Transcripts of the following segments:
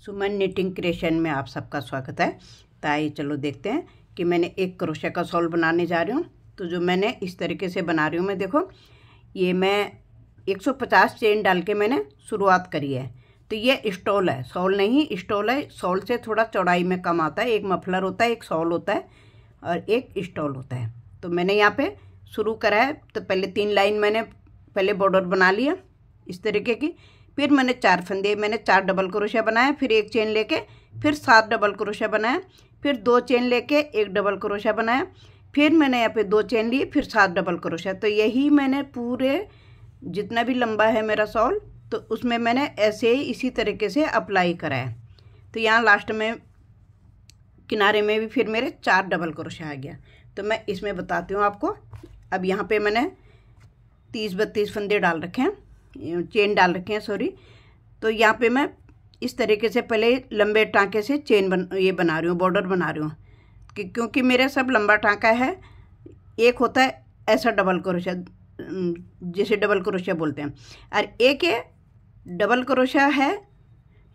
सुमन knitting creation में आप सबका स्वागत है। तो आइए चलो देखते हैं कि मैंने एक क्रोशे का शॉल बनाने जा रही हूँ। तो जो मैंने इस तरीके से बना रही हूँ मैं, देखो ये मैं 150 चेन डाल के मैंने शुरुआत करी है। तो ये स्टॉल है, शॉल नहीं स्टॉल है। शॉल से थोड़ा चौड़ाई में कम आता है। एक मफलर होता है, एक शॉल होता है और एक स्टॉल होता है। तो मैंने यहाँ पे शुरू करा है। तो पहले 3 लाइन मैंने पहले बॉर्डर बना लिया इस तरीके की। फिर मैंने 4 फंदे, मैंने 4 डबल क्रोशा बनाया, फिर 1 चेन लेके फिर 7 डबल क्रोशा बनाया, फिर 2 चेन लेके 1 डबल क्रोशा बनाया, फिर मैंने यहाँ पे 2 चेन लिए, फिर 7 डबल क्रोशा। तो यही मैंने पूरे जितना भी लंबा है मेरा शॉल, तो उसमें मैंने ऐसे ही इसी तरीके से अप्लाई करा है। तो यहाँ लास्ट में किनारे में भी फिर मेरे 4 डबल क्रोशा आ गया। तो मैं इसमें बताती हूँ आपको। अब यहाँ पे मैंने 30-32 फंदे डाल रखे हैं, चेन डाल रखे हैं सॉरी। तो यहाँ पे मैं इस तरीके से पहले लंबे टाँके से चेन बना रही हूँ, बॉर्डर बना रही हूँ क्योंकि मेरे सब लंबा टाँका है। एक होता है ऐसा डबल क्रोशा, जिसे डबल क्रोशा बोलते हैं, और एक ये डबल क्रोशा है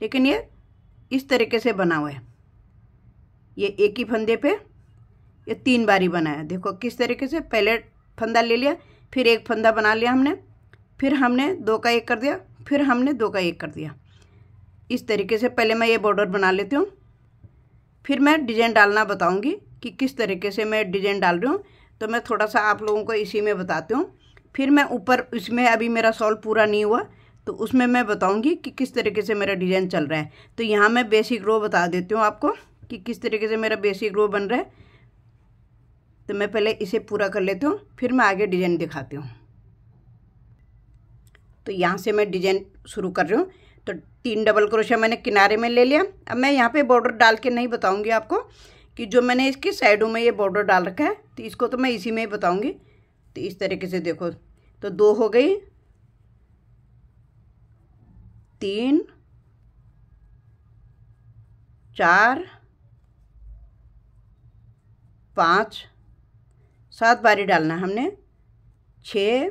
लेकिन ये इस तरीके से बना हुआ है। ये एक ही फंदे पे ये 3 बारी बना है। देखो किस तरीके से, पहले फंदा ले लिया, फिर एक फंदा बना लिया हमने, फिर हमने 2 का 1 कर दिया, फिर हमने 2 का 1 कर दिया। इस तरीके से पहले मैं ये बॉर्डर बना लेती हूँ, फिर मैं डिज़ाइन डालना बताऊँगी कि किस तरीके से मैं डिज़ाइन डाल रही हूँ। तो मैं थोड़ा सा आप लोगों को इसी में बताती हूँ। फिर मैं ऊपर इसमें अभी मेरा शॉल पूरा नहीं हुआ तो उसमें मैं बताऊँगी कि किस तरीके से मेरा डिज़ाइन चल रहा है। तो यहाँ मैं बेसिक रो बता देती हूँ आपको कि किस तरीके से मेरा बेसिक रो बन रहा है। तो मैं पहले इसे पूरा कर लेती हूँ, फिर मैं आगे डिज़ाइन दिखाती हूँ। तो यहाँ से मैं डिज़ाइन शुरू कर रही हूँ। तो 3 डबल क्रोशा मैंने किनारे में ले लिया। अब मैं यहाँ पे बॉर्डर डाल के नहीं बताऊँगी आपको कि जो मैंने इसकी साइडों में ये बॉर्डर डाल रखा है, तो इसको तो मैं इसी में ही बताऊँगी। तो इस तरीके से देखो, तो 2 हो गई, 3, 4, 5, 7 बारी डालना हमने, 6,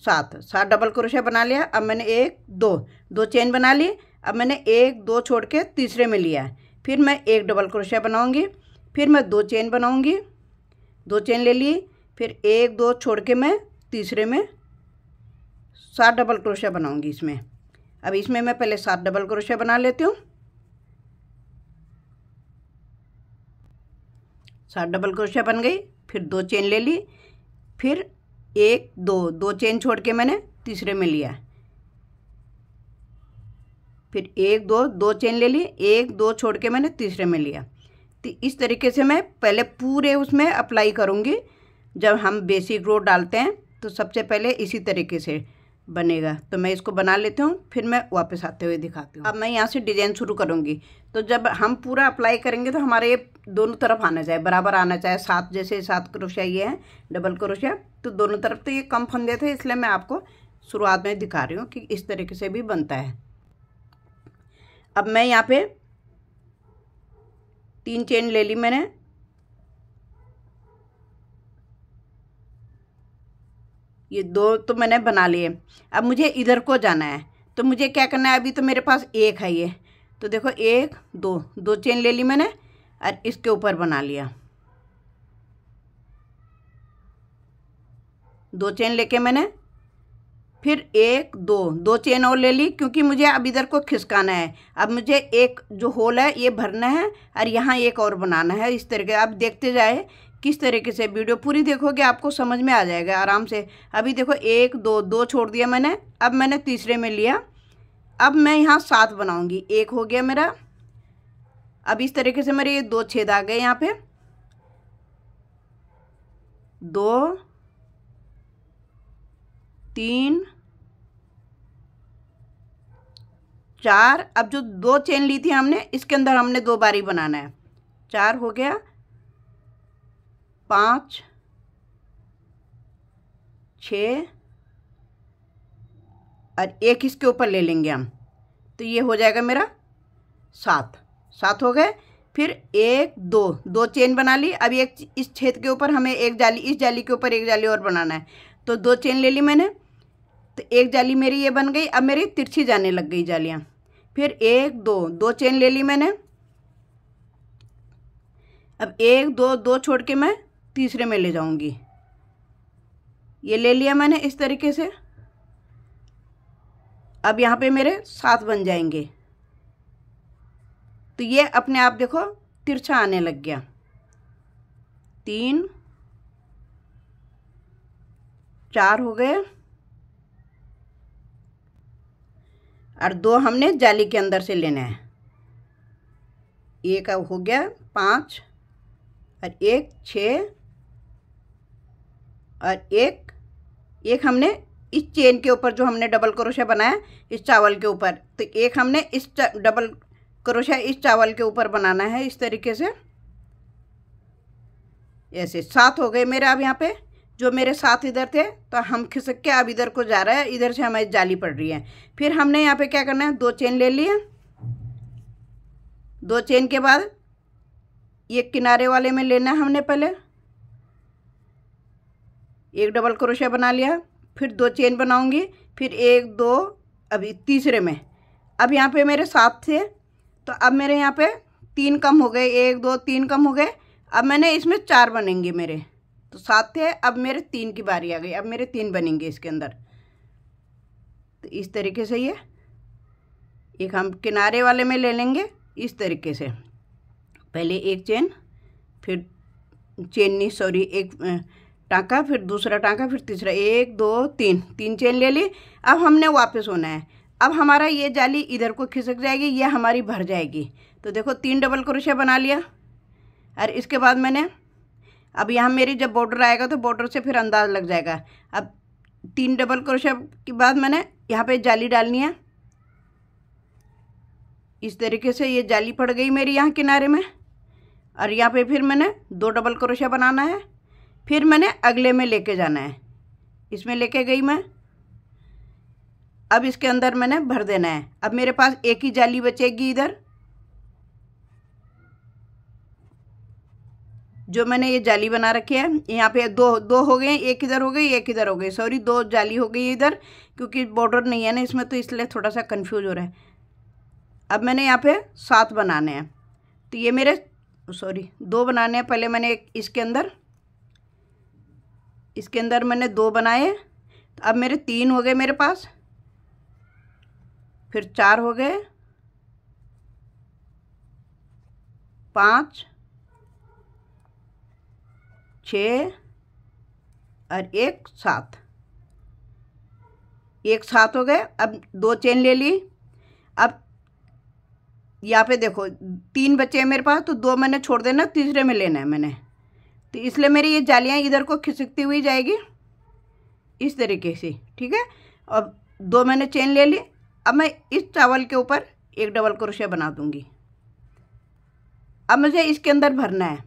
7 डबल क्रोशा बना लिया। अब मैंने 1 2 चेन बना ली। अब मैंने 1 2 छोड़ के तीसरे में लिया है। फिर मैं 1 डबल क्रोशा बनाऊंगी, फिर मैं 2 चेन बनाऊंगी, 2 चेन ले ली, फिर 1 2 छोड़ के मैं तीसरे में 7 डबल क्रोशा बनाऊंगी इसमें। अब इसमें मैं पहले 7 डबल क्रोशा बना लेती हूँ। 7 डबल क्रोशा बन गई, फिर 2 चेन ले ली, फिर 1 2 चेन छोड़ के मैंने तीसरे में लिया, फिर 1 2 चेन ले ली, 1 2 छोड़ के मैंने तीसरे में लिया। तो इस तरीके से मैं पहले पूरे उसमें अप्लाई करूँगी। जब हम बेसिक रो डालते हैं तो सबसे पहले इसी तरीके से बनेगा। तो मैं इसको बना लेती हूँ, फिर मैं वापस आते हुए दिखाती हूँ। अब मैं यहाँ से डिज़ाइन शुरू करूँगी। तो जब हम पूरा अप्लाई करेंगे तो हमारे ये दोनों तरफ आना चाहिए, बराबर आना चाहिए। 7 जैसे 7 क्रोशा ये है डबल क्रोशा, तो दोनों तरफ। तो ये कम फंदे थे इसलिए मैं आपको शुरुआत में दिखा रही हूँ कि इस तरीके से भी बनता है। अब मैं यहाँ पे 3 चेन ले ली मैंने, ये 2 तो मैंने बना लिए। अब मुझे इधर को जाना है, तो मुझे क्या करना है, अभी तो मेरे पास 1 है ये। तो देखो 1 2 चेन ले ली मैंने और इसके ऊपर बना लिया। 2 चेन लेके मैंने फिर 1 2 चेन और ले ली, क्योंकि मुझे अब इधर को खिसकाना है। अब मुझे एक जो होल है ये भरना है और यहाँ एक और बनाना है। इस तरीके आप देखते जाए किस तरीके से, वीडियो पूरी देखोगे आपको समझ में आ जाएगा आराम से। अभी देखो 1 2 छोड़ दिया मैंने, अब मैंने तीसरे में लिया। अब मैं यहाँ 7 बनाऊँगी, 1 हो गया मेरा। अब इस तरीके से मेरे ये 2 छेद आ गए यहाँ पे, 2 3 4। अब जो 2 चेन ली थी हमने, इसके अंदर हमने 2 बारी बनाना है। 4 हो गया, 5 6 और 1 इसके ऊपर ले लेंगे हम। तो ये हो जाएगा मेरा 7 हो गए। फिर 1 2 चेन बना ली। अब एक इस छेद के ऊपर हमें एक जाली, इस जाली के ऊपर एक जाली और बनाना है। तो 2 चेन ले ली मैंने। तो एक जाली मेरी ये बन गई। अब मेरी तिरछी जाने लग गई जालियाँ। फिर 1 2 2 चेन ले ली मैंने। अब 1 2 2 छोड़ के मैं तीसरे में ले जाऊंगी। ये ले लिया मैंने इस तरीके से। अब यहाँ पे मेरे 7 बन जाएंगे। तो ये अपने आप देखो तिरछा आने लग गया। 3 4 हो गए और 2 हमने जाली के अंदर से लेना है। एक हो गया 5 और 1 6 और एक हमने इस चेन के ऊपर जो हमने डबल क्रोशा बनाया इस चावल के ऊपर, तो एक हमने इस डबल क्रोशा इस चावल के ऊपर बनाना है इस तरीके से। ऐसे 7 हो गए मेरे। अब यहाँ पे जो मेरे 7 इधर थे तो हम खिसक के अब इधर को जा रहा है, इधर से हमारी जाली पड़ रही है। फिर हमने यहाँ पे क्या करना है, 2 चेन ले लिए। 2 चेन के बाद एक किनारे वाले में लेना है हमने पहले, एक डबल क्रोशा बना लिया। फिर 2 चेन बनाऊंगी, फिर 1 2 अभी तीसरे में। अब यहाँ पे मेरे 7 थे तो अब मेरे यहाँ पे 3 कम हो गए, 1 2 3 कम हो गए। अब मैंने इसमें 4 बनेंगे मेरे, तो 7 थे, अब मेरे 3 की बारी आ गई। अब मेरे 3 बनेंगे इसके अंदर। तो इस तरीके से ये एक हम किनारे वाले में ले लेंगे इस तरीके से। पहले एक चेन, फिर चेन नहीं सॉरी एक टाँका, फिर दूसरा टाँका, फिर तीसरा, 1 2 3 चेन ले ली। अब हमने वापस होना है। अब हमारा ये जाली इधर को खिसक जाएगी, ये हमारी भर जाएगी। तो देखो 3 डबल क्रोशा बना लिया। और इसके बाद मैंने अब यहाँ मेरी जब बॉर्डर आएगा तो बॉर्डर से फिर अंदाज़ लग जाएगा। अब 3 डबल क्रोशा के बाद मैंने यहाँ पे जाली डालनी है इस तरीके से। ये जाली पड़ गई मेरी यहाँ किनारे में। और यहाँ पे फिर मैंने 2 डबल क्रोशा बनाना है। फिर मैंने अगले में लेके जाना है, इसमें लेके गई मैं। अब इसके अंदर मैंने भर देना है। अब मेरे पास एक ही जाली बचेगी इधर, जो मैंने ये जाली बना रखी है। यहाँ पे दो हो गए, एक इधर हो गई एक इधर हो गई, सॉरी 2 जाली हो गई इधर, क्योंकि बॉर्डर नहीं है ना इसमें, तो इसलिए थोड़ा सा कंफ्यूज हो रहा है। अब मैंने यहाँ पे 7 बनाने हैं। तो ये मेरे 2 बनाने हैं। पहले मैंने एक इसके अंदर मैंने 2 बनाए। तो अब मेरे 3 हो गए मेरे पास, फिर 4 हो गए, 5 6 और एक 7 हो गए। अब 2 चेन ले ली। अब यहाँ पे देखो 3 बचे हैं मेरे पास, तो 2 मैंने छोड़ देना, तीसरे में लेना है मैंने। तो इसलिए मेरी ये जालियाँ इधर को खिसकती हुई जाएगी इस तरीके से, ठीक है। अब 2 मैंने चेन ले ली। अब मैं इस चावल के ऊपर एक डबल क्रोशा बना दूंगी। अब मुझे इसके अंदर भरना है,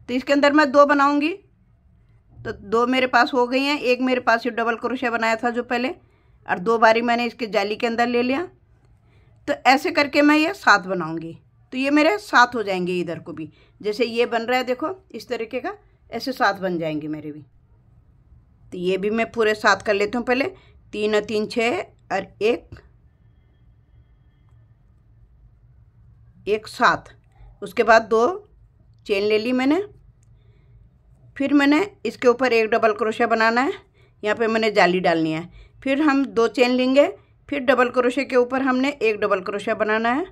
तो इसके अंदर मैं 2 बनाऊंगी। तो 2 मेरे पास हो गई हैं। एक मेरे पास ये डबल क्रोशा बनाया था जो पहले, और 2 बारी मैंने इसके जाली के अंदर ले लिया। तो ऐसे करके मैं ये 7 बनाऊंगी। तो ये मेरे 7 हो जाएंगे इधर को भी, जैसे ये बन रहा है देखो इस तरीके का, ऐसे 7 बन जाएंगे मेरे भी। तो ये भी मैं पूरे 7 कर लेती हूँ पहले। 3 और 3 6 और एक 7। उसके बाद 2 चेन ले ली मैंने। फिर मैंने इसके ऊपर एक डबल क्रोशा बनाना है, यहाँ पे मैंने जाली डालनी है। फिर हम 2 चेन लेंगे, फिर डबल क्रोशे के ऊपर हमने एक डबल क्रोशा बनाना है।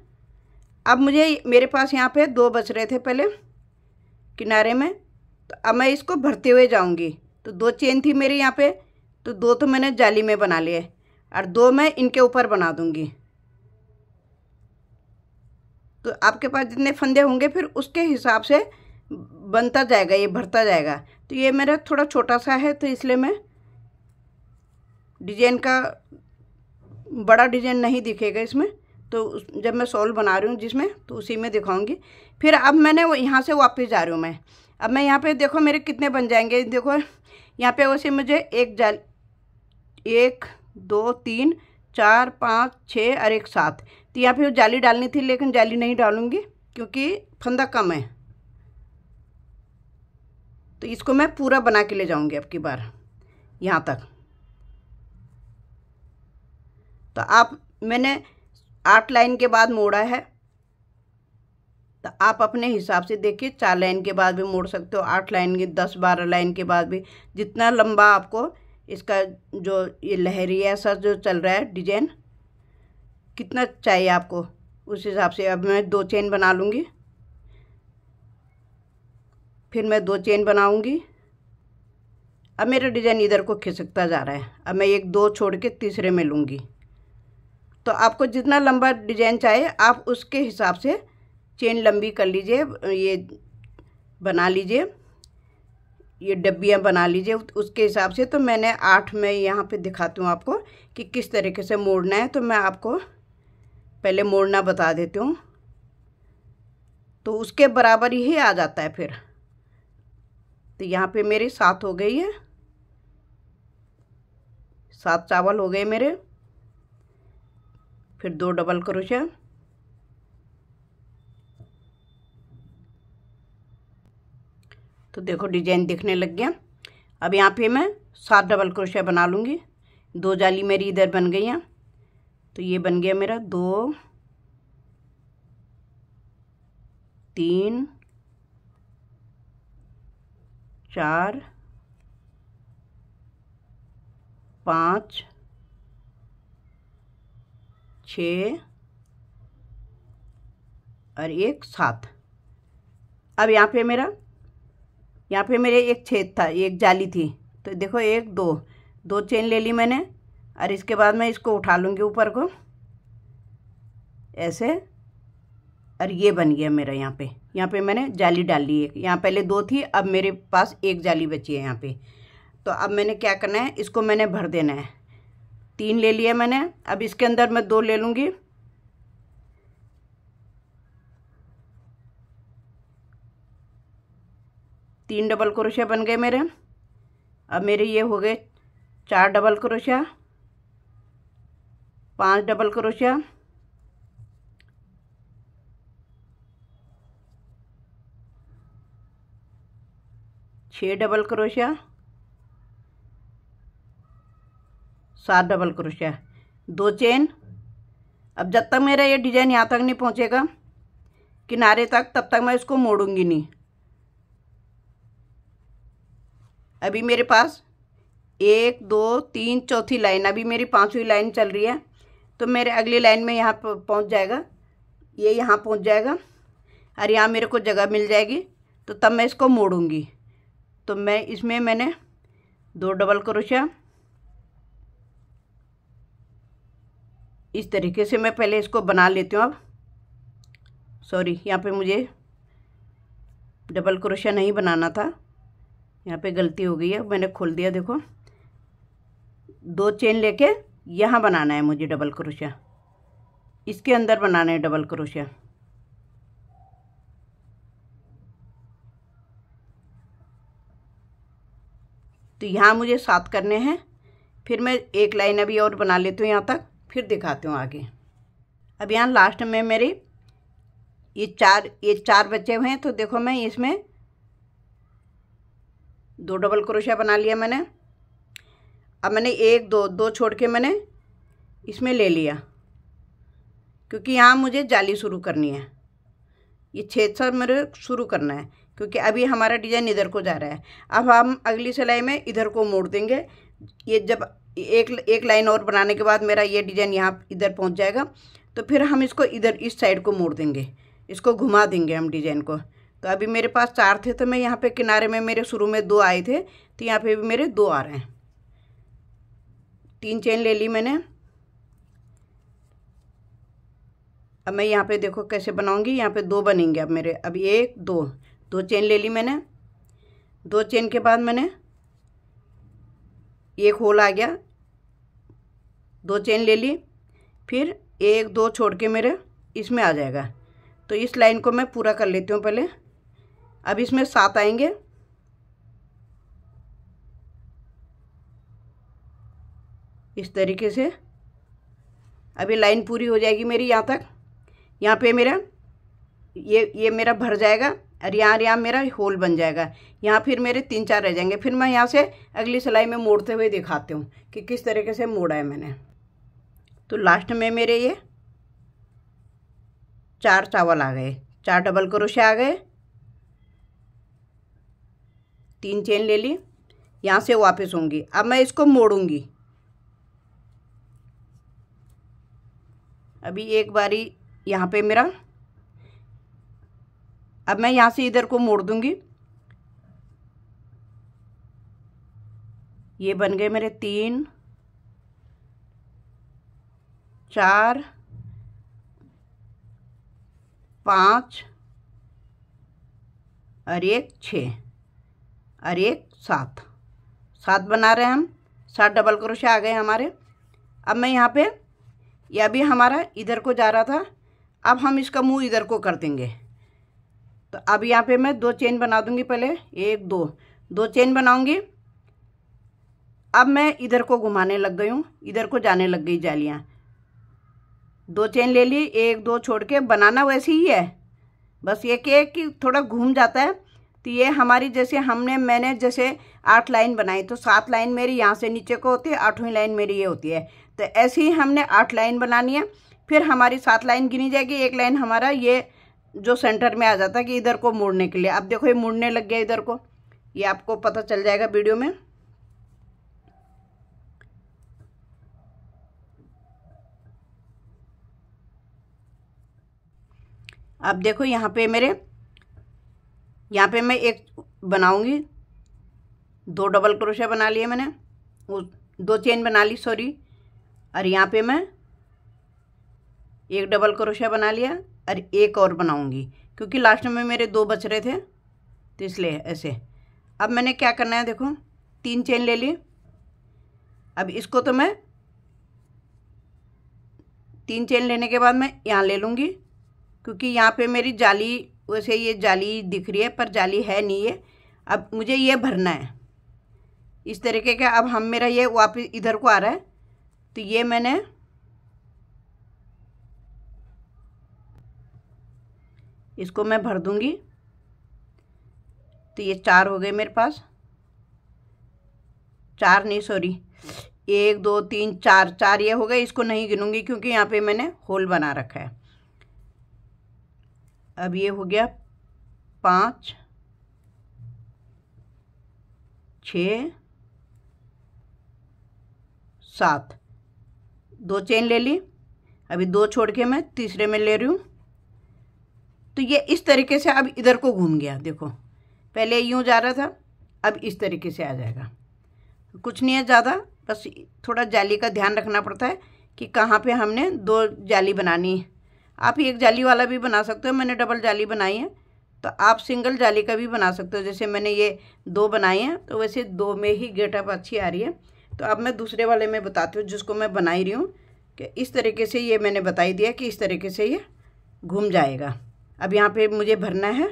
अब मेरे पास यहाँ पे 2 बच रहे थे पहले किनारे में, तो अब मैं इसको भरते हुए जाऊँगी। तो 2 चेन थी मेरी यहाँ पे, तो 2 तो मैंने जाली में बना लिए और 2 मैं इनके ऊपर बना दूँगी। तो आपके पास जितने फंदे होंगे फिर उसके हिसाब से बनता जाएगा, ये भरता जाएगा। तो ये मेरा थोड़ा छोटा सा है, तो इसलिए मैं डिजाइन का बड़ा डिजाइन नहीं दिखेगा इसमें। तो जब मैं शॉल बना रही हूँ जिसमें, तो उसी में दिखाऊंगी। फिर अब मैंने वो यहाँ से वापस जा रही हूँ मैं। अब मैं यहाँ पे देखो मेरे कितने बन जाएंगे, देखो यहाँ पे वैसे मुझे 1 2 3 4 5 6 और एक 7। तो यहाँ पे जाली डालनी थी, लेकिन जाली नहीं डालूंगी क्योंकि फंदा कम है। तो इसको मैं पूरा बना के ले जाऊंगी अब की बार यहाँ तक। तो आप मैंने 8 लाइन के बाद मोड़ा है, तो आप अपने हिसाब से देखिए 4 लाइन के बाद भी मोड़ सकते हो, 8 लाइन के 10-12 लाइन के बाद भी, जितना लंबा आपको इसका जो ये लहरी ऐसा जो चल रहा है डिजाइन कितना चाहिए आपको उस हिसाब से। अब मैं 2 चेन बना लूँगी, फिर मैं 2 चेन बनाऊँगी। अब मेरा डिज़ाइन इधर को खिसकता जा रहा है, अब मैं 1-2 छोड़ के तीसरे में लूँगी। तो आपको जितना लंबा डिज़ाइन चाहिए आप उसके हिसाब से चेन लंबी कर लीजिए, ये बना लीजिए, ये डब्बियाँ बना लीजिए उसके हिसाब से। तो मैंने 8 में यहाँ पे दिखाती हूँ आपको कि किस तरीके से मोड़ना है। तो मैं आपको पहले मोड़ना बता देती हूँ, तो उसके बराबर ही आ जाता है फिर। तो यहाँ पे मेरी 7 हो गई है, 7 चावल हो गए मेरे। फिर 2 डबल क्रोशिया, तो देखो डिजाइन दिखने लग गया। अब यहाँ पे मैं 7 डबल क्रोशिया बना लूँगी। 2 जाली मेरी इधर बन गई हैं, तो ये बन गया मेरा 2 3 4 5 6 और 1 7। अब यहाँ पे मेरे एक छेद था, एक जाली थी, तो देखो 1 2 चेन ले ली मैंने। और इसके बाद मैं इसको उठा लूँगी ऊपर को ऐसे, और ये बन गया मेरा। यहाँ पे मैंने जाली डाल ली एक, यहाँ पहले 2 थी, अब मेरे पास 1 जाली बची है यहाँ पे। तो अब मैंने क्या करना है, इसको मैंने भर देना है। 3 ले लिया मैंने, अब इसके अंदर मैं 2 ले लूँगी। तीन डबल क्रोशिया बन गए मेरे। अब मेरे ये हो गए 4 double crochet, 5 double crochet, 6 double crochet, 7 double crochet, 2 chain. अब जब तक मेरा ये डिजाइन यहाँ तक नहीं पहुँचेगा किनारे तक, तब तक मैं इसको मोड़ूंगी नहीं। अभी मेरे पास 1 2 3 चौथी लाइन, अभी मेरी 5वीं लाइन चल रही है। तो मेरे अगली लाइन में यहाँ पहुँच जाएगा, ये यहाँ पहुँच जाएगा और यहाँ मेरे को जगह मिल जाएगी, तो तब मैं इसको मोड़ूंगी। तो मैं इसमें मैंने 2 डबल क्रोशिया, इस तरीके से मैं पहले इसको बना लेती हूँ। अब सॉरी, यहाँ पे मुझे डबल क्रोशिया नहीं बनाना था, यहाँ पे गलती हो गई है, मैंने खोल दिया। देखो 2 चेन लेके यहाँ बनाना है मुझे डबल क्रोशिया, इसके अंदर बनाना है डबल क्रोशिया। तो यहाँ मुझे 7 करने हैं। फिर मैं एक लाइन अभी और बना लेती हूँ यहाँ तक, फिर दिखाती हूँ आगे। अब यहाँ लास्ट में मेरी ये चार बचे हुए हैं। तो देखो मैं इसमें 2 डबल क्रोशिया बना लिया मैंने। अब मैंने 1 2 छोड़ के मैंने इसमें ले लिया, क्योंकि यहाँ मुझे जाली शुरू करनी है, ये छेद सा मेरे शुरू करना है, क्योंकि अभी हमारा डिज़ाइन इधर को जा रहा है। अब हम अगली सिलाई में इधर को मोड़ देंगे। ये जब एक लाइन और बनाने के बाद मेरा ये डिज़ाइन यहाँ इधर पहुँच जाएगा, तो फिर हम इसको इधर इस साइड को मोड़ देंगे, इसको घुमा देंगे हम डिज़ाइन को। तो अभी मेरे पास 4 थे, तो मैं यहाँ पे किनारे में मेरे शुरू में 2 आए थे, तो यहाँ पे भी मेरे 2 आ रहे हैं। 3 चेन ले ली मैंने। अब मैं यहाँ पे देखो कैसे बनाऊंगी, यहाँ पे 2 बनेंगे अब मेरे। अब 1 2 चेन ले ली मैंने। 2 चेन के बाद मैंने एक होल आ गया, 2 चेन ले ली, फिर 1 2 छोड़ के मेरे इसमें आ जाएगा। तो इस लाइन को मैं पूरा कर लेती हूँ पहले। अब इसमें 7 आएंगे, इस तरीके से। अभी लाइन पूरी हो जाएगी मेरी यहाँ तक। यहाँ पे मेरा ये मेरा भर जाएगा और यहाँ मेरा होल बन जाएगा। यहाँ फिर मेरे 3 4 रह जाएंगे। फिर मैं यहाँ से अगली सिलाई में मोड़ते हुए दिखाती हूँ कि किस तरीके से मोड़ा है मैंने। तो लास्ट में मेरे ये 4 चावल आ गए, 4 डबल क्रोशिया आ गए, 3 चेन ले ली, यहाँ से वापस होंगी। अब मैं इसको मोड़ूंगी। अभी एक बारी यहाँ पे मेरा, अब मैं यहाँ से इधर को मोड़ दूंगी। ये बन गए मेरे 3 4 5 और एक 6 और एक 7 बना रहे हैं हम। 7 डबल क्रोशिया आ गए हमारे। अब मैं यहाँ पे, यह भी हमारा इधर को जा रहा था, अब हम इसका मुंह इधर को कर देंगे। तो अब यहाँ पे मैं 2 चेन बना दूंगी। पहले 1 2 चेन बनाऊंगी। अब मैं इधर को घुमाने लग गई हूँ, इधर को जाने लग गई जालियाँ। 2 चेन ले ली, 1 2 छोड़ के बनाना वैसे ही है, बस ये क्या है कि थोड़ा घूम जाता है। तो ये हमारी, जैसे मैंने जैसे 8 लाइन बनाई, तो 7 लाइन मेरी यहाँ से नीचे को होती है, 8वीं लाइन मेरी ये होती है। तो ऐसे ही हमने 8 लाइन बनानी है। फिर हमारी 7 लाइन गिनी जाएगी। एक लाइन हमारा ये जो सेंटर में आ जाता है कि इधर को मोड़ने के लिए। अब देखो ये मुड़ने लग गया इधर को, ये आपको पता चल जाएगा वीडियो में। अब देखो यहाँ पे मैं एक बनाऊंगी, 2 डबल क्रोशिया बना लिए मैंने, 2 चेन बना ली सॉरी, और यहाँ पे मैं 1 डबल क्रोशिया बना लिया और एक और बनाऊंगी, क्योंकि लास्ट में मेरे 2 बच रहे थे, तो इसलिए ऐसे। अब मैंने क्या करना है, देखो 3 चेन ले ली। अब इसको तो मैं 3 चेन लेने के बाद मैं यहाँ ले लूँगी, क्योंकि यहाँ पे मेरी जाली, वैसे ये जाली दिख रही है पर जाली है नहीं है। अब मुझे ये भरना है इस तरीके का। अब मेरा ये वापस इधर को आ रहा है, तो ये मैंने इसको मैं भर दूंगी। तो ये 4 हो गए मेरे पास, 4 नहीं सॉरी, 1 2 3 4 ये हो गए। इसको नहीं गिनूंगी क्योंकि यहाँ पे मैंने होल बना रखा है। अब ये हो गया 5 6 7, 2 चेन ले ली। अभी 2 छोड़ के मैं तीसरे में ले रही हूँ। तो ये इस तरीके से अब इधर को घूम गया। देखो पहले यूँ जा रहा था, अब इस तरीके से आ जाएगा। कुछ नहीं है ज़्यादा, बस थोड़ा जाली का ध्यान रखना पड़ता है कि कहाँ पे हमने 2 जाली बनानी है। आप एक जाली वाला भी बना सकते हो, मैंने डबल जाली बनाई है, तो आप सिंगल जाली का भी बना सकते हो। जैसे मैंने ये 2 बनाई हैं, तो वैसे 2 में ही गेटअप अच्छी आ रही है। तो अब मैं दूसरे वाले में बताती हूँ जिसको मैं बना ही रही हूँ, कि इस तरीके से ये मैंने बताई दिया कि इस तरीके से ये घूम जाएगा। अब यहाँ पे मुझे भरना है।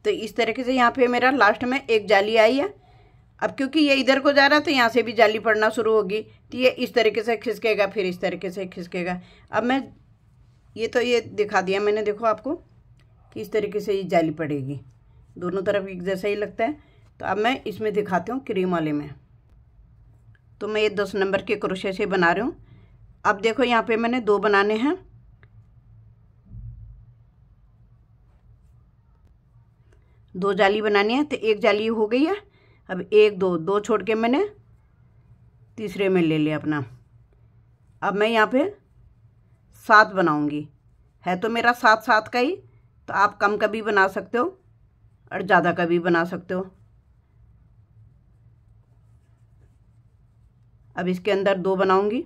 तो इस तरीके से यहाँ पे मेरा लास्ट में एक जाली आई है। अब क्योंकि ये इधर को जा रहा है तो यहाँ से भी जाली पड़ना शुरू होगी, तो ये इस तरीके से खिसकेगा, फिर इस तरीके से खिसकेगा। अब मैं ये दिखा दिया मैंने, देखो आपको कि इस तरीके से ये जाली पड़ेगी, दोनों तरफ एक जैसा ही लगता है। तो अब मैं इसमें दिखाती हूँ क्रीम वाले में। तो मैं ये 10 नंबर के क्रोशे से बना रही हूँ। अब देखो यहाँ पे मैंने 2 बनाने हैं, 2 जाली बनानी है, तो एक जाली हो गई है। अब 1 2 छोड़ के मैंने तीसरे में ले लिया अपना। अब मैं यहाँ पे 7 बनाऊंगी। है तो मेरा 7 का ही, तो आप कम का भी बना सकते हो और ज़्यादा का भी बना सकते हो। अब इसके अंदर 2 बनाऊंगी,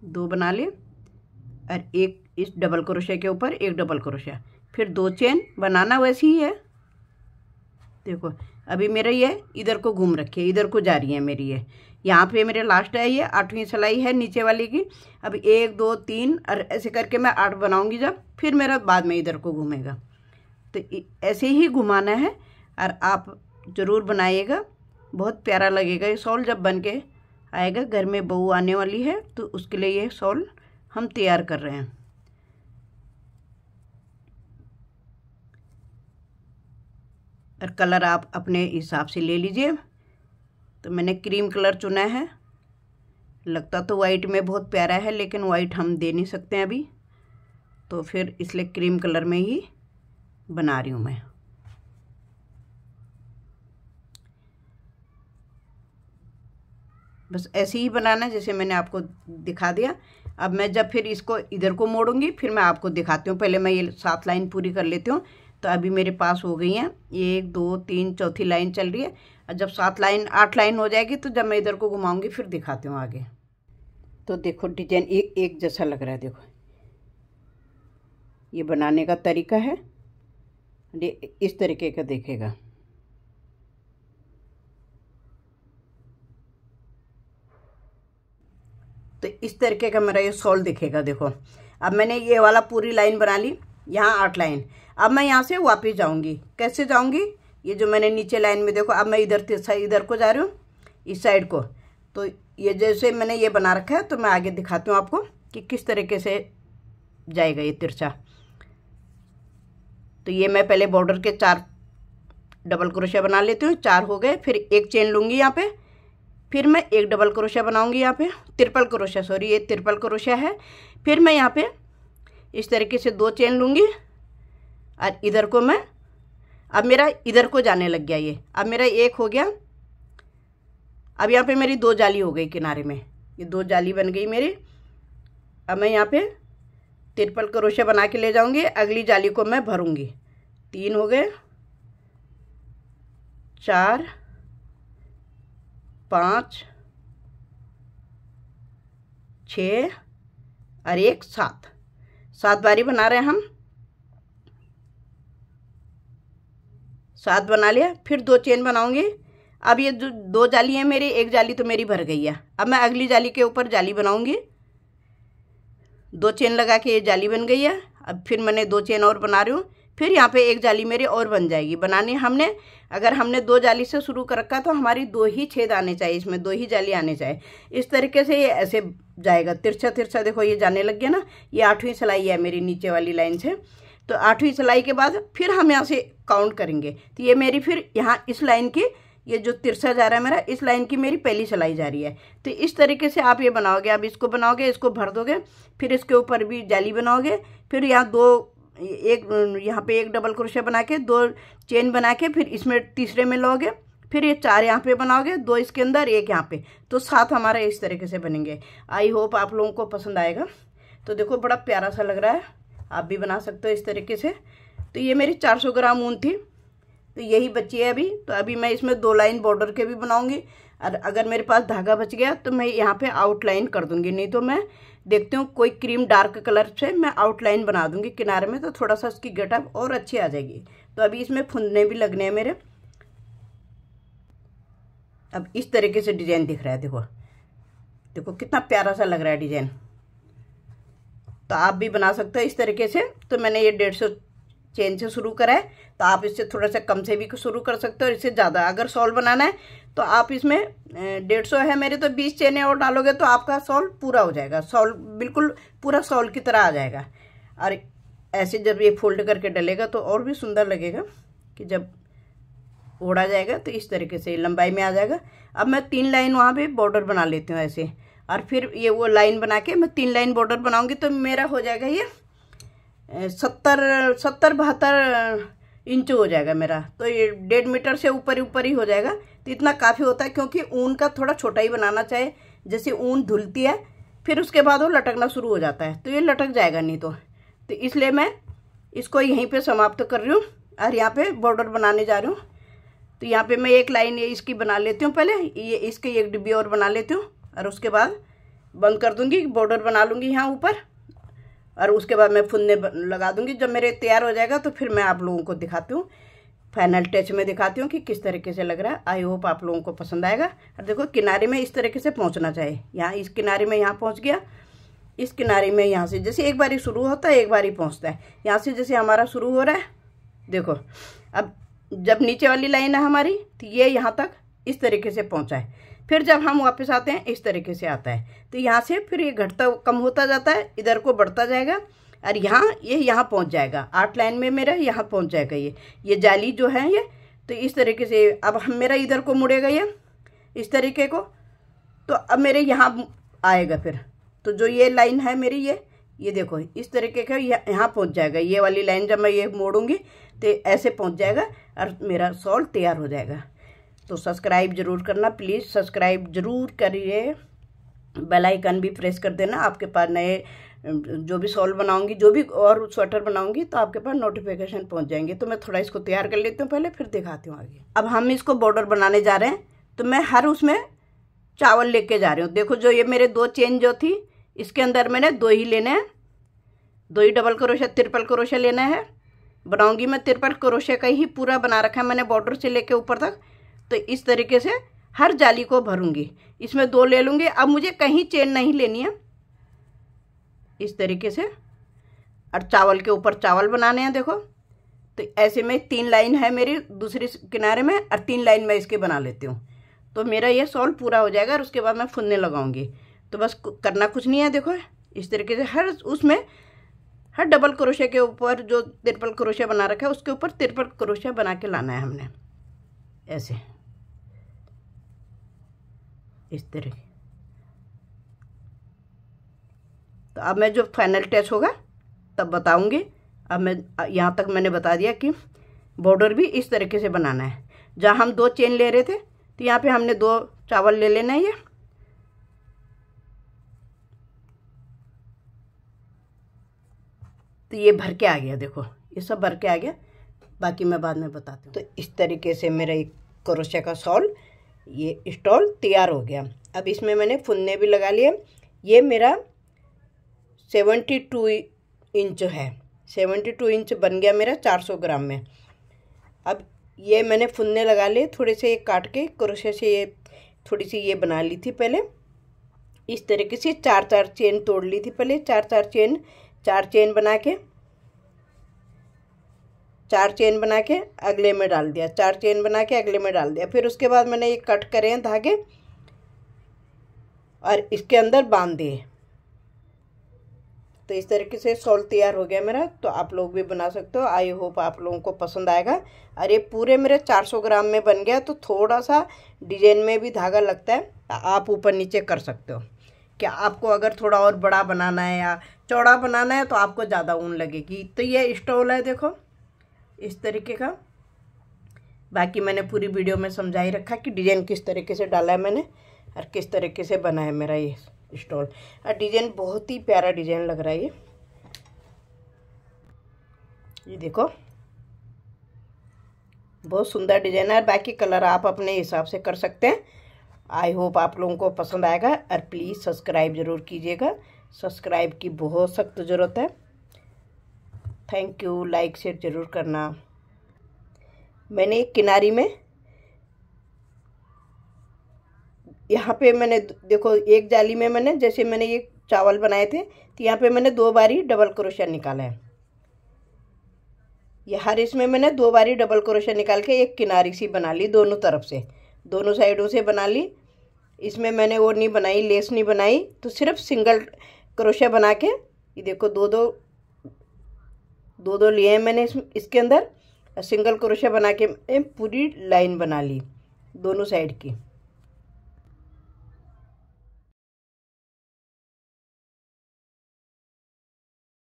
2 बना लिए, और एक इस डबल क्रोशिया के ऊपर एक डबल क्रोशिया, फिर 2 चेन बनाना वैसे ही है। देखो अभी मेरा ये इधर को घूम रखी है, इधर को जा रही है मेरी ये, यहाँ पे मेरे लास्ट है, ये 8वीं सिलाई है नीचे वाली की। अब 1 2 3 और ऐसे करके मैं 8 बनाऊंगी जब, फिर मेरा बाद में इधर को घूमेगा। तो ऐसे ही घुमाना है और आप ज़रूर बनाइएगा, बहुत प्यारा लगेगा ये शॉल जब बन के आएगा। घर में बहू आने वाली है तो उसके लिए ये शॉल हम तैयार कर रहे हैं। और कलर आप अपने हिसाब से ले लीजिए। तो मैंने क्रीम कलर चुना है, लगता तो वाइट में बहुत प्यारा है लेकिन वाइट हम दे नहीं सकते हैं अभी, तो फिर इसलिए क्रीम कलर में ही बना रही हूँ मैं। बस ऐसे ही बनाना है जैसे मैंने आपको दिखा दिया। अब मैं जब फिर इसको इधर को मोड़ूंगी फिर मैं आपको दिखाती हूँ। पहले मैं ये 7 लाइन पूरी कर लेती हूँ। तो अभी मेरे पास हो गई हैं 1 2 3, चौथी लाइन चल रही है। और जब 7 लाइन 8 लाइन हो जाएगी तो जब मैं इधर को घुमाऊंगी फिर दिखाती हूँ आगे। तो देखो डिजाइन एक जैसा लग रहा है। देखो ये बनाने का तरीका है, ये इस तरीके का देखेगा। तो इस तरीके का मेरा ये शॉल दिखेगा। देखो अब मैंने ये वाला पूरी लाइन बना ली, यहाँ 8 लाइन। अब मैं यहाँ से वापस जाऊंगी। कैसे जाऊंगी? ये जो मैंने नीचे लाइन में देखो, अब मैं इधर को जा रही हूँ, इस साइड को। तो ये जैसे मैंने ये बना रखा है तो मैं आगे दिखाती हूँ आपको कि किस तरीके से जाएगा ये तिरछा। तो ये मैं पहले बॉर्डर के 4 डबल क्रोशिया बना लेती हूँ। 4 हो गए, फिर एक चेन लूँगी यहाँ पे, फिर मैं एक डबल क्रोशिया बनाऊंगी यहाँ पे, ट्रिपल क्रोशिया, सॉरी ये ट्रिपल क्रोशिया है। फिर मैं यहाँ पे इस तरीके से 2 चेन लूँगी और इधर को मैं, अब मेरा इधर को जाने लग गया ये, अब मेरा 1 हो गया। अब यहाँ पे मेरी 2 जाली हो गई किनारे में, ये 2 जाली बन गई मेरी। अब मैं यहाँ पे ट्रिपल क्रोशिया बना के ले जाऊँगी, अगली जाली को मैं भरूँगी। 3 हो गए, 4 5 6 और 1 7 बारी बना रहे हैं हम। 7 बना लिया, फिर 2 चेन बनाऊंगी। अब ये जो 2 जाली है मेरी, एक जाली तो मेरी भर गई है। अब मैं अगली जाली के ऊपर जाली बनाऊंगी। 2 चेन लगा के ये जाली बन गई है। अब फिर मैंने 2 चेन और बना रही हूँ, फिर यहाँ पे एक जाली मेरी और बन जाएगी। बनानी हमने, अगर हमने 2 जाली से शुरू कर रखा तो हमारी 2 ही छेद आने चाहिए, इसमें 2 ही जाली आने चाहिए। इस तरीके से ये ऐसे जाएगा तिरछा तिरछा। देखो ये जाने लग गया ना, ये 8वीं सिलाई है मेरी नीचे वाली लाइन से। तो 8वीं सिलाई के बाद फिर हम यहाँ से काउंट करेंगे। तो ये मेरी फिर यहाँ इस लाइन की, ये जो तिरछा जा रहा है मेरा, इस लाइन की मेरी पहली सिलाई जा रही है। तो इस तरीके से आप ये बनाओगे। अब इसको बनाओगे, इसको भर दोगे, फिर इसके ऊपर भी जाली बनाओगे, फिर यहाँ 2 यहाँ पे एक डबल क्रोशिया बना के 2 चेन बना के फिर इसमें तीसरे में लोगे, फिर ये 4 यहाँ पे बनाओगे, 2 इसके अंदर, 1 यहाँ पे, तो 7 हमारे इस तरीके से बनेंगे। आई होप आप लोगों को पसंद आएगा। तो देखो बड़ा प्यारा सा लग रहा है, आप भी बना सकते हो इस तरीके से। तो ये मेरी 400 ग्राम ऊन थी, तो यही बची है अभी। तो अभी मैं इसमें 2 लाइन बॉर्डर के भी बनाऊंगी, और अगर मेरे पास धागा बच गया तो मैं यहाँ पे आउटलाइन कर दूंगी, नहीं तो मैं देखती हूँ कोई क्रीम डार्क कलर से मैं आउटलाइन बना दूंगी किनारे में, तो थोड़ा सा उसकी गेटअप और अच्छी आ जाएगी। तो अभी इसमें फुंदने भी लगने हैं मेरे। अब इस तरीके से डिजाइन दिख रहा है। देखो देखो कितना प्यारा सा लग रहा है डिजाइन। तो आप भी बना सकते हो इस तरीके से। तो मैंने ये 150 चेन से शुरू करा है, तो आप इससे थोड़ा सा कम से भी शुरू कर सकते हो, इससे ज़्यादा। अगर शॉल बनाना है तो आप इसमें 150 है मेरे, तो 20 चेनें और डालोगे तो आपका शॉल पूरा हो जाएगा। शॉल बिल्कुल पूरा शॉल की तरह आ जाएगा। और ऐसे जब ये फोल्ड करके डलेगा तो और भी सुंदर लगेगा, कि जब ओढ़ा जाएगा तो इस तरीके से लंबाई में आ जाएगा। अब मैं 3 लाइन वहाँ पे बॉर्डर बना लेती हूँ ऐसे, और फिर ये वो लाइन बना के मैं 3 लाइन बॉर्डर बनाऊंगी, तो मेरा हो जाएगा ये 70-72 इंच हो जाएगा मेरा। तो ये 1.5 मीटर से ऊपर ही हो जाएगा। तो इतना काफ़ी होता है, क्योंकि ऊन का थोड़ा छोटा ही बनाना चाहिए। जैसे ऊन धुलती है फिर उसके बाद वो लटकना शुरू हो जाता है, तो ये लटक जाएगा नहीं। तो इसलिए मैं इसको यहीं पे समाप्त कर रही हूँ और यहाँ पे बॉर्डर बनाने जा रही हूँ। तो यहाँ पे मैं एक लाइन इसकी बना लेती हूँ पहले, ये इसकी एक डिब्बी और बना लेती हूँ, और उसके बाद बंद कर दूँगी, बॉर्डर बना लूँगी यहाँ ऊपर, और उसके बाद मैं फुंदे लगा दूँगी। जब मेरे तैयार हो जाएगा तो फिर मैं आप लोगों को दिखाती हूँ फाइनल टच में दिखाती हूँ कि किस तरीके से लग रहा है। आई होप आप लोगों को पसंद आएगा। और देखो किनारे में इस तरीके से पहुँचना चाहिए, यहाँ इस किनारे में यहाँ पहुँच गया, इस किनारे में यहाँ से जैसे एक बारी शुरू होता है एक बारी पहुँचता है, यहाँ से जैसे हमारा शुरू हो रहा है। देखो अब जब नीचे वाली लाइन है हमारी तो ये यहाँ तक इस तरीके से पहुँचा है, फिर जब हम वापस आते हैं इस तरीके से आता है, तो यहाँ से फिर ये घटता कम होता जाता है, इधर को बढ़ता जाएगा और ये यहाँ पहुँच जाएगा। 8 लाइन में मेरा यहाँ पहुँच जाएगा ये जाली जो है ये। तो इस तरीके से अब हम मेरा इधर को मुड़ेगा ये इस तरीके को, तो अब मेरे यहाँ आएगा फिर। तो जो ये लाइन है मेरी ये देखो इस तरीके का यहाँ पहुँच जाएगा। ये वाली लाइन जब मैं ये मोड़ूंगी तो ऐसे पहुँच जाएगा और मेरा शॉल तैयार हो जाएगा। तो सब्सक्राइब ज़रूर करना, प्लीज़ सब्सक्राइब ज़रूर करिए, बेल आइकन भी प्रेस कर देना। आपके पास नए जो भी शॉल बनाऊंगी, जो भी और स्वेटर बनाऊंगी तो आपके पास नोटिफिकेशन पहुंच जाएंगे। तो मैं थोड़ा इसको तैयार कर लेती हूँ पहले, फिर दिखाती हूँ आगे। अब हम इसको बॉर्डर बनाने जा रहे हैं, तो मैं हर उसमें चावल लेके जा रही हूँ। देखो जो ये मेरे 2 चेन जो थी इसके अंदर मैंने 2 ही लेने हैं, 2 ही डबल क्रोशे ट्रिपल क्रोशे लेना है। बनाऊंगी मैं ट्रिपल क्रोशे का ही पूरा बना रखा है मैंने बॉर्डर से लेके ऊपर तक। तो इस तरीके से हर जाली को भरूंगी, इसमें 2 ले लूँगी। अब मुझे कहीं चेन नहीं लेनी है, इस तरीके से। और चावल के ऊपर चावल बनाने हैं देखो। तो ऐसे में 3 लाइन है मेरी दूसरी किनारे में और 3 लाइन मैं इसके बना लेती हूँ, तो मेरा ये शॉल पूरा हो जाएगा। और उसके बाद मैं फुनने लगाऊंगी। तो बस करना कुछ नहीं है, देखो इस तरीके से हर उसमें हर डबल क्रोशे के ऊपर जो ट्रिपल क्रोशे बना रखा है उसके ऊपर ट्रिपल क्रोशे बना के लाना है हमने, ऐसे इस तरीके। तो अब मैं जो फाइनल टच होगा तब बताऊंगी। अब मैं यहाँ तक मैंने बता दिया कि बॉर्डर भी इस तरीके से बनाना है। जहाँ हम 2 चेन ले रहे थे तो यहाँ पे हमने 2 चावल ले लेना है ये। तो ये भर के आ गया, देखो ये सब भर के आ गया, बाकी मैं बाद में बताती हूँ। तो इस तरीके से मेरा एक क्रोशे का शॉल ये स्टॉल तैयार हो गया। अब इसमें मैंने फुन्ने भी लगा लिए। ये मेरा 72 इंच है, 72 इंच बन गया मेरा 400 ग्राम में। अब ये मैंने फुन्ने लगा लिए, थोड़े से काट के क्रोशे से ये थोड़ी सी ये बना ली थी पहले। इस तरीके से 4-4 चेन तोड़ ली थी पहले, 4 चेन बना के 4 चेन बना के अगले में डाल दिया, 4 चेन बना के अगले में डाल दिया। फिर उसके बाद मैंने ये कट करे हैं धागे और इसके अंदर बांध दिए। तो इस तरीके से शॉल तैयार हो गया मेरा। तो आप लोग भी बना सकते हो। आई होप आप लोगों को पसंद आएगा। और ये पूरे मेरे 400 ग्राम में बन गया। तो थोड़ा सा डिजाइन में भी धागा लगता है, आप ऊपर नीचे कर सकते हो। क्या आपको अगर थोड़ा और बड़ा बनाना है या चौड़ा बनाना है तो आपको ज़्यादा ऊन लगेगी। तो ये स्टॉल है देखो इस तरीके का। बाकी मैंने पूरी वीडियो में समझा ही रखा कि डिजाइन किस तरीके से डाला है मैंने और किस तरीके से बना है मेरा ये स्टॉल। और डिजाइन बहुत ही प्यारा डिजाइन लग रहा है ये देखो बहुत सुंदर डिजाइन है। बाकी कलर आप अपने हिसाब से कर सकते हैं। आई होप आप लोगों को पसंद आएगा। और प्लीज़ सब्सक्राइब ज़रूर कीजिएगा, सब्सक्राइब की बहुत सख्त ज़रूरत है। थैंक यू, लाइक शेयर ज़रूर करना। मैंने एक किनारी में यहाँ पे मैंने देखो एक जाली में मैंने जैसे मैंने ये चावल बनाए थे तो यहाँ पे मैंने 2 बारी डबल क्रोशा निकाला है। ये हर इसमें मैंने 2 बारी डबल क्रोशा निकाल के एक किनारी सी बना ली, दोनों तरफ से, दोनों साइडों से बना ली। इसमें मैंने वो नहीं बनाई, लेस नहीं बनाई, तो सिर्फ सिंगल क्रोशा बना के ये देखो दो लिए हैं मैंने इसके अंदर। सिंगल क्रोशा बना के पूरी लाइन बना ली दोनों साइड की।